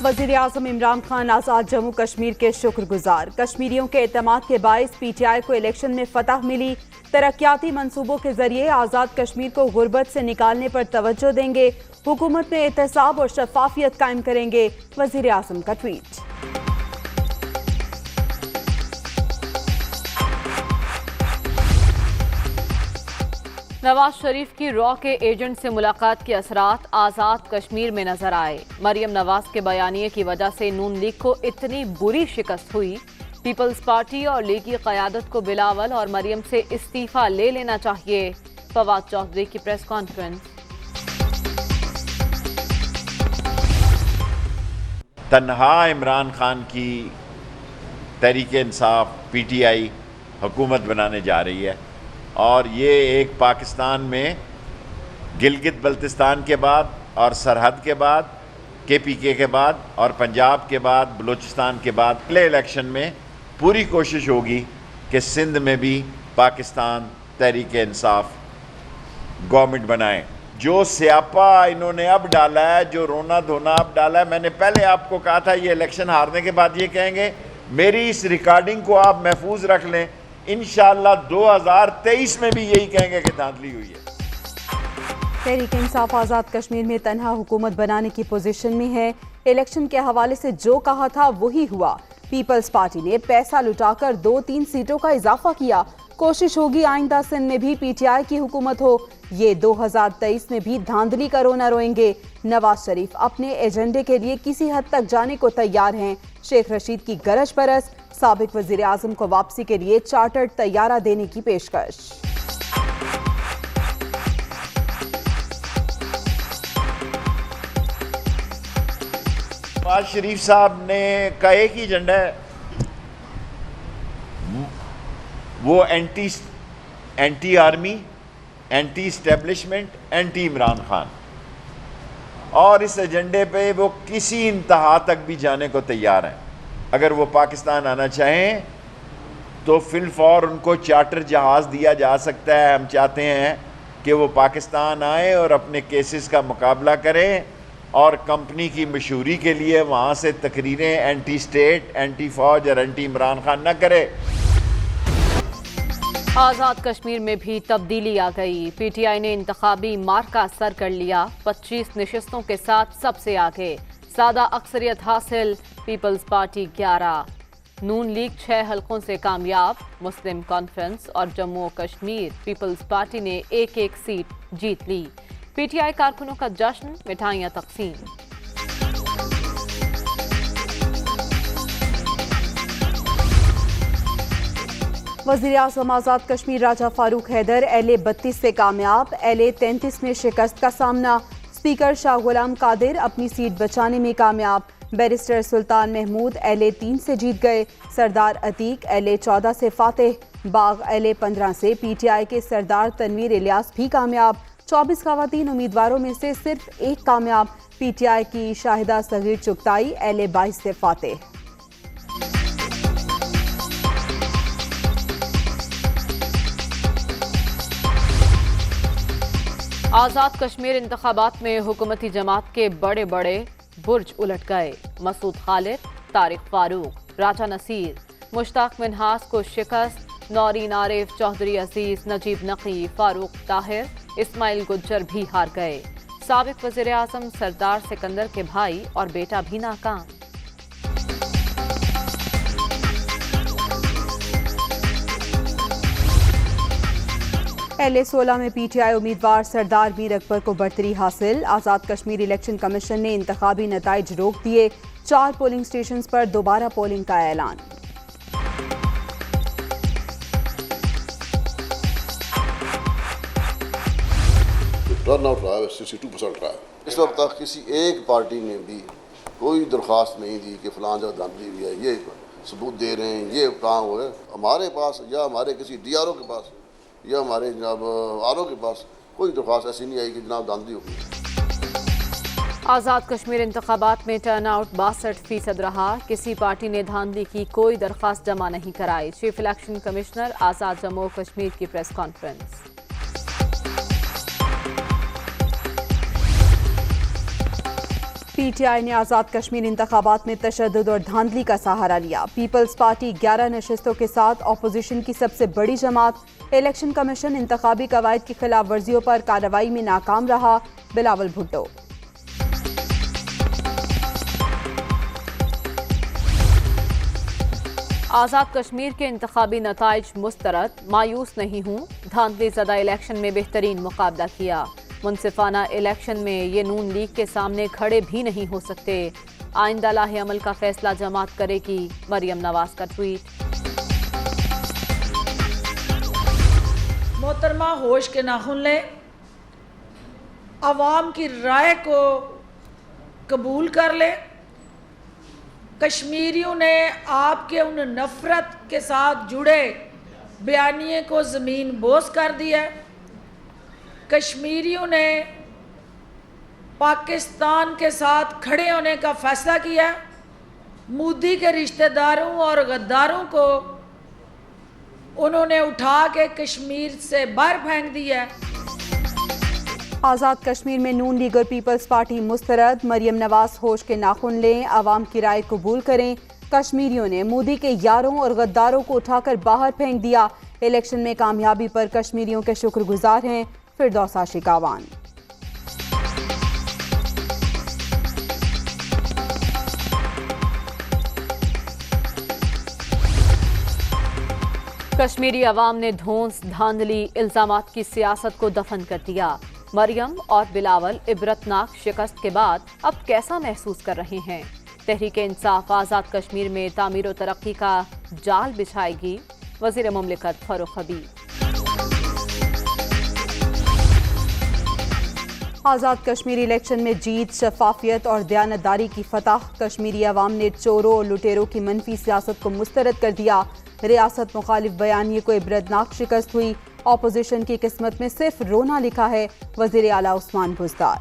वज़ीर आज़म इमरान खान आज़ाद जम्मू कश्मीर के शुक्रगुजार। कश्मीरियों के एतमाद के बायस PTI को इलेक्शन में फतह मिली। तरक्याती मंसूबों के जरिए आज़ाद कश्मीर को गुर्बत से निकालने पर तवज्जो देंगे। हुकूमत में एहतसाब और शफाफियत कायम करेंगे। वज़ीर आज़म का ट्वीट। नवाज शरीफ की रॉ के एजेंट से मुलाकात के असरात आज़ाद कश्मीर में नजर आए। मरियम नवाज के बयानिए की वजह से नून लीग को इतनी बुरी शिकस्त हुई। पीपल्स पार्टी और लीगी क़यादत को बिलावल और मरियम से इस्तीफा ले लेना चाहिए। फवाद चौधरी की प्रेस कॉन्फ्रेंस। तन्हा इमरान खान की तहरीक इंसाफ PTI हुकूमत बनाने जा रही है और ये एक पाकिस्तान में गिलगित बल्तिस्तान के बाद और सरहद के बाद KPK के बाद और पंजाब के बाद बलूचिस्तान के बाद अगले इलेक्शन में पूरी कोशिश होगी कि सिंध में भी पाकिस्तान तहरीक इंसाफ गवर्नमेंट बनाए। जो स्यापा इन्होंने अब डाला है, जो रोना धोना अब डाला है, मैंने पहले आपको कहा था ये इलेक्शन हारने के बाद ये कहेंगे। मेरी इस रिकॉर्डिंग को आप महफूज रख लें, इंशाअल्लाह 2023 में भी यही कहेंगे कि धांधली हुई है। तहरीक इंसाफ आज़ाद कश्मीर में तन्हा हुकूमत बनाने की पोजीशन में है। इलेक्शन के हवाले से जो कहा था वही हुआ। पीपल्स पार्टी ने पैसा लुटाकर 2-3 सीटों का इजाफा किया। कोशिश होगी आइंदा सिंध में भी PTI की हुकूमत हो। ये 2023 में भी धांधली का रोना रोएंगे। नवाज शरीफ अपने एजेंडे के लिए किसी हद तक जाने को तैयार हैं। शेख रशीद की गरज परस। साबिक वजीर आजम को वापसी के लिए चार्टर्ड तैयारा देने की पेशकश। नवाज शरीफ साहब ने का एक ही एजेंडा है, वो anti army, anti establishment, anti Imran Khan, और इस एजेंडे पे वो किसी इंतहा तक भी जाने को तैयार हैं। अगर वो पाकिस्तान आना चाहें तो फिलफौर उनको चार्टर जहाज़ दिया जा सकता है। हम चाहते हैं कि वो पाकिस्तान आए और अपने केसेस का मुकाबला करें और कंपनी की मशहूरी के लिए वहाँ से तकरीरें एंटी स्टेट, एंटी फौज और एंटी इमरान खान न करे। आज़ाद कश्मीर में भी तब्दीली आ गई। PTI ने इंतखाबी मार्का सर कर लिया। 25 नशिस्तों के साथ सबसे आगे, सादा अक्सरियत हासिल। पीपल्स पार्टी 11, नून लीग 6 हलकों से कामयाब। मुस्लिम कॉन्फ्रेंस और जम्मू और कश्मीर पीपल्स पार्टी ने 1-1 सीट जीत ली। PTI कारकुनों का जश्न, मिठाइयां तकसीम। वज़ीर आज़म आज़ाद कश्मीर राजा फारूक हैदर LA 32 से कामयाब। LA 33 में शिकस्त का सामना। स्पीकर शाह गुलाम कादिर अपनी सीट बचाने में कामयाब। बैरिस्टर सुल्तान महमूद LA 3 से जीत गए। सरदार अतीक LA 14 से फातेह। बाग LA 15 से PTI के सरदार तनवीर इलियास भी कामयाब। 24 खवातीन उम्मीदवारों में से सिर्फ एक कामयाब। PTI की शाहिदा सगीर चुगताई LA 22 से फातेह। आज़ाद कश्मीर इंतखाबात में हुकूमती जमात के बड़े बड़े बुर्ज उलट गए। मसूद खालिद, तारिक फारूक, राजा नसीर, मुश्ताक मिन्हास को शिकस्त। नौरीन आरिफ, चौधरी अजीज, नजीब नकी, फारूक ताहिर, इस्माइल गुज्जर भी हार गए। साबिक वज़ीर आज़म सरदार सिकंदर के भाई और बेटा भी नाकाम। LA 16 में PTI उम्मीदवार सरदार मीर अकबर को बढ़तरी हासिल। आज़ाद कश्मीर इलेक्शन कमीशन ने इंतखाबी नताइज रोक दिए। 4 पोलिंग स्टेशन पर दोबारा पोलिंग का ऐलान। टर्न आउट रहा है 62% रहा है। इस वक्त तक किसी एक पार्टी ने भी कोई दरख्वास्त नहीं दी कि फलां जगह धांधली हुई है, ये सबूत दे रहे हैं, ये काम हुआ है। हमारे पास या हमारे किसी DRO के पास या हमारे जनाब RO के पास कोई दरख्वास्त ऐसी नहीं आई कि जनाब धांधली होगी। आज़ाद कश्मीर इंतखाबात में टर्नआउट 62% रहा। किसी पार्टी ने धांधली की कोई दरख्वास्त जमा नहीं कराई। चीफ इलेक्शन कमिश्नर आज़ाद जम्मू और कश्मीर की प्रेस कॉन्फ्रेंस। पीटीआई ने आज़ाद कश्मीर इंतखाबात में तशद्दुद और धांधली का सहारा लिया। पीपल्स पार्टी 11 नशिस्तों के साथ ऑपोजिशन की सबसे बड़ी जमात। इलेक्शन कमीशन इंतखाबी कवायद की खिलाफ वर्जियों पर कार्रवाई में नाकाम रहा। बिलावल भुट्टो। आज़ाद कश्मीर के इंतखाबी नताइज मुस्तरद, मायूस नहीं हूँ। धांधली ज़दा इलेक्शन में बेहतरीन मुकाबला किया। मुनसिफाना इलेक्शन में ये नून लीग के सामने खड़े भी नहीं हो सकते। आइंदा लाहे अमल का फैसला जमात करेगी। मरियम नवाज का ट्वीट। मोहतरमा होश के नाखुन लें, अवाम की राय को कबूल कर लें। कश्मीरियों ने आपके उन नफ़रत के साथ जुड़े बयानिए को ज़मीन बोस कर दिया। कश्मीरियों ने पाकिस्तान के साथ खड़े होने का फ़ैसला किया। मोदी के रिश्तेदारों और गद्दारों को उन्होंने उठा के कश्मीर से बाहर फेंक दिया। आज़ाद कश्मीर में नून लीग और पीपल्स पार्टी मुस्तरद। मरियम नवाज होश के नाखुन लें, अवाम की राय कबूल करें। कश्मीरियों ने मोदी के यारों और गद्दारों को उठाकर बाहर फेंक दिया। इलेक्शन में कामयाबी पर कश्मीरियों के शुक्रगुजार हैं। फिरदौस आशिकावान। कश्मीरी अवाम ने धौंस, धांधली, इल्जामात की सियासत को दफन कर दिया। मरियम और बिलावल इबरतनाक शिकस्त के बाद अब कैसा महसूस कर रहे हैं? तहरीक इंसाफ आज़ाद कश्मीर में तामीर और तरक्की का जाल बिछाएगी। वज़ीर मुमलिकत फरूख हबीब। आज़ाद कश्मीर इलेक्शन में जीत, शफाफियत और दयानतदारी की फतह। कश्मीरी अवाम ने चोरों और लुटेरों की मनफी सियासत को मुस्तरद कर दिया। रियासत मुखालिफ बयानिए को इबरतनाक शिकस्त हुई। ऑपोजिशन की किस्मत में सिर्फ रोना लिखा है। वज़ीर आला उस्मान बुज़दार।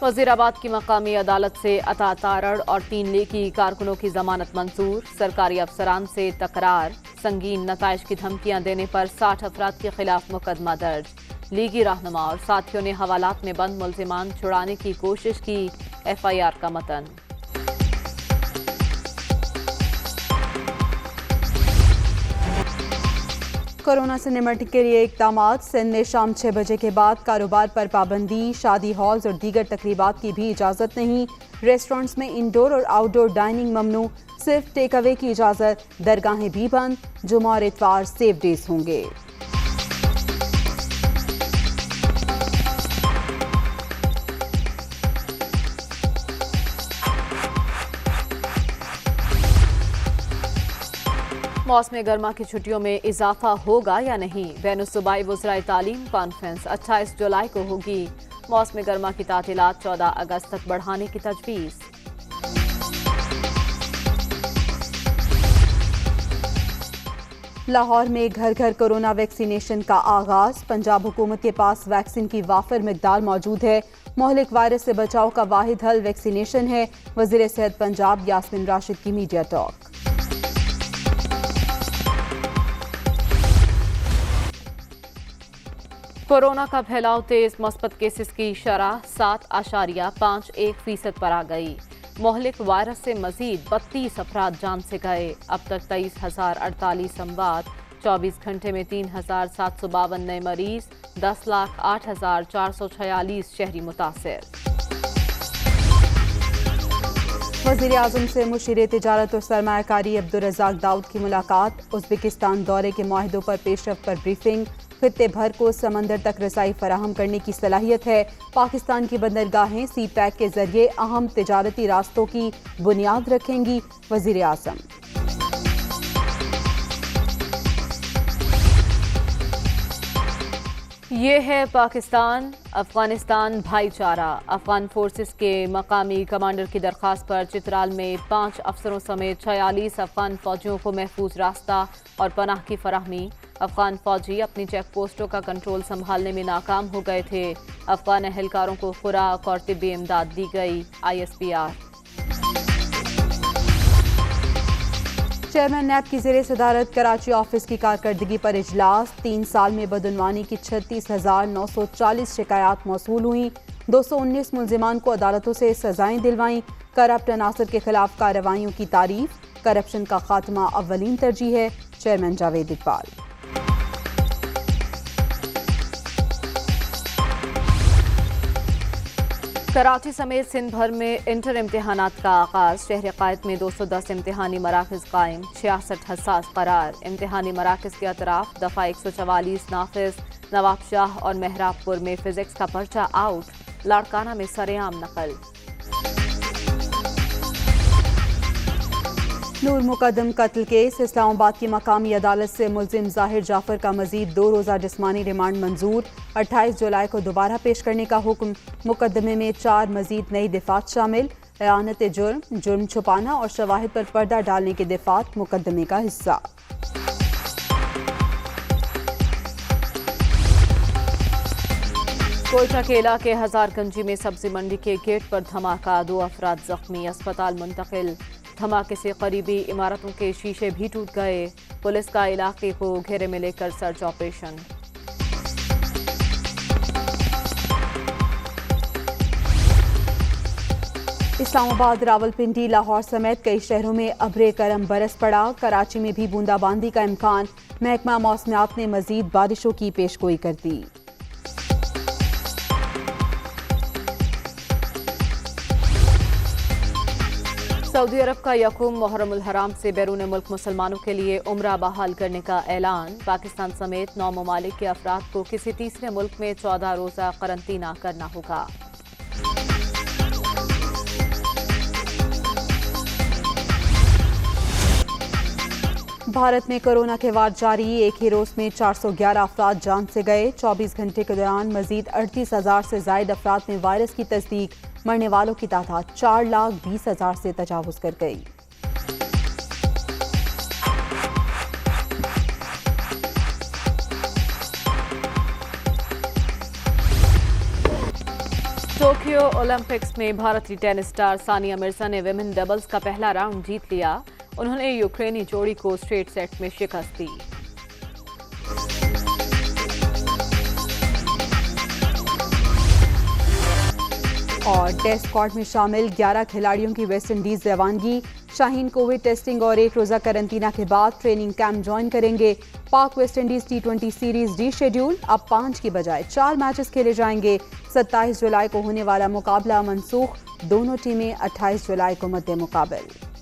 वज़ीराबाद की मकामी अदालत से अता तारड़ और 3 लीगी कारकुनों की जमानत मंजूर। सरकारी अफसरान से तकरार, संगीन नताइज की धमकियां देने पर 60 अफराद के खिलाफ मुकदमा दर्ज। लीगी रहनुमा और साथियों ने हवालात में बंद मुल्जिमान छुड़ाने की कोशिश की। FIR का मतन। कोरोना से निपटने के लिए इक़दामात। सिंध में शाम 6 बजे के बाद कारोबार पर पाबंदी। शादी हॉल्स और दीगर तकरीबात की भी इजाज़त नहीं। रेस्टोरेंट्स में इंडोर और आउटडोर डाइनिंग ममनू। सिर्फ टेक अवे की इजाज़त। दरगाहें भी बंद। जुमा और इतवार सेफ डेज होंगे। मौसम गर्मा की छुट्टियों में इजाफा होगा या नहीं? बैनुल-सूबाई वज़राए तालीम कॉन्फ्रेंस 28 जुलाई को होगी। मौसम गर्मा की तातीलात 14 अगस्त तक बढ़ाने की तजवीज़। लाहौर में घर घर कोरोना वैक्सीनेशन का आगाज। पंजाब हुकूमत के पास वैक्सीन की वाफिर मिकदार मौजूद है। मोहलिक वायरस से बचाव का वाहिद हल वैक्सीनेशन है। वज़ीर सेहत पंजाब यास्मीन राशिद की मीडिया टॉक। कोरोना का फैलाव तेज। मुस्बत केसेस की शरह 7.51% पर आ गई। मोहलिक वायरस से मजीद 32 अफराद जान से गए। अब तक 23,048 अमवात। 24 घंटे में 3,752 नए मरीज। 10,08,446 शहरी मुतासिर। वज़ीर आज़म से मुशीर तिजारत और सरमायाकारी अब्दुर्रज़ाक दाऊद की मुलाकात। उज़्बेकिस्तान दौरे के मुआहिदों पर पेशरफ पर ब्रीफिंग। खित्ते भर को समंदर तक रसाई फराहम करने की सलाहियत है। पाकिस्तान की बंदरगाहें सी पैक के जरिए अहम तिजारती रास्तों की बुनियाद रखेंगी। वज़ीर आज़म। ये है पाकिस्तान अफगानिस्तान भाईचारा। अफगान फोर्सेस के मकामी कमांडर की दरख्वास्त पर चित्राल में 5 अफसरों समेत 46 अफगान फौजियों को महफूज रास्ता और पनाह की फराहमी। अफगान फौजी अपनी चेक पोस्टों का कंट्रोल संभालने में नाकाम हो गए थे। अफगान एहलकारों को खुराक और तिब्बी इमदाद दी गई। ISPR। चेयरमैन नैब की ज़ेरे सदारत कराची ऑफिस की कारकर्दगी पर इजलास। 3 साल में बदउनवानी की 36,940 शिकायत मौसूल हुई। 219 मुलजिमान को अदालतों से सजाएं दिलवाईं। करप्ट अनासर के खिलाफ कार्रवाइयों की तारीफ। करप्शन का खात्मा अव्वलीन तरजीह है। चेयरमैन जावेद इकबाल। कराची समेत सिंध भर में इंटर इम्तिहानात का आगाज। शहर कायद में 210 इम्तिहानी मराकज़ कायम, 66 हसास करार। इम्तिहानी मराकज़ के अतराफ दफ़ा 144 नाफिज। नवाब शाह और मेहराबपुर में फिजिक्स का पर्चा आउट। लाड़काना में सरेआम नकल। नूर मुकद्दम कत्ल केस। इस्लामाबाद की मकामी अदालत से मुलजिम जाहिर जाफर का मजीद 2 रोज़ा जिस्मानी रिमांड मंजूर। 28 जुलाई को दोबारा पेश करने का हुक्म। मुकदमे में 4 मजीद नई दिफात शामिल। एआनत जुर्म, जुर्म छुपाना और शवाहिद पर पर्दा डालने के दिफात मुकदमे का हिस्सा। कोयटा के इलाके हजारगंजी में सब्जी मंडी के गेट पर धमाका। 2 अफराद जख्मी, अस्पताल मुंतकिल। धमाके से करीबी इमारतों के शीशे भी टूट गए। पुलिस का इलाके को घेरे में लेकर सर्च ऑपरेशन। इस्लामाबाद, रावलपिंडी, लाहौर समेत कई शहरों में अब्रे करम बरस पड़ा। कराची में भी बूंदाबांदी का इम्कान। महकमा मौसमियात ने मजीद बारिशों की पेशगोई कर दी। सऊदी अरब का यकूम मुहर्रमुल हराम से बैरून मुल्क मुसलमानों के लिए उम्रा बहाल करने का ऐलान। पाकिस्तान समेत 9 ममालिक के अफराद को किसी तीसरे मुल्क में 14 रोज़ा करंतना करना होगा। भारत में कोरोना के वार जारी। एक ही रोज में 411 अफराद जान से गए। 24 घंटे के दौरान मजीद 38,000 से जायद अफराद में वायरस की तस्दीक। मरने वालों की तादाद 4,20,000 से तजावुज कर गई। टोक्यो ओलंपिक्स में भारतीय टेनिस स्टार सानिया मिर्जा ने विमेन डबल्स का पहला राउंड जीत लिया। उन्होंने यूक्रेनी जोड़ी को स्ट्रेट सेट में शिकस्त दी। और टेस्ट स्क्वाड में शामिल 11 खिलाड़ियों की वेस्टइंडीज रवानगी। शाहीन कोविड टेस्टिंग और 1 रोज़ा करंतना के बाद ट्रेनिंग कैंप ज्वाइन करेंगे। पाक West Indies T20 series D schedule. अब 5 की बजाय 4 मैचेस खेले जाएंगे। 27 जुलाई को होने वाला मुकाबला मनसूख। दोनों टीमें 28 जुलाई को मद्दे मुकाबल।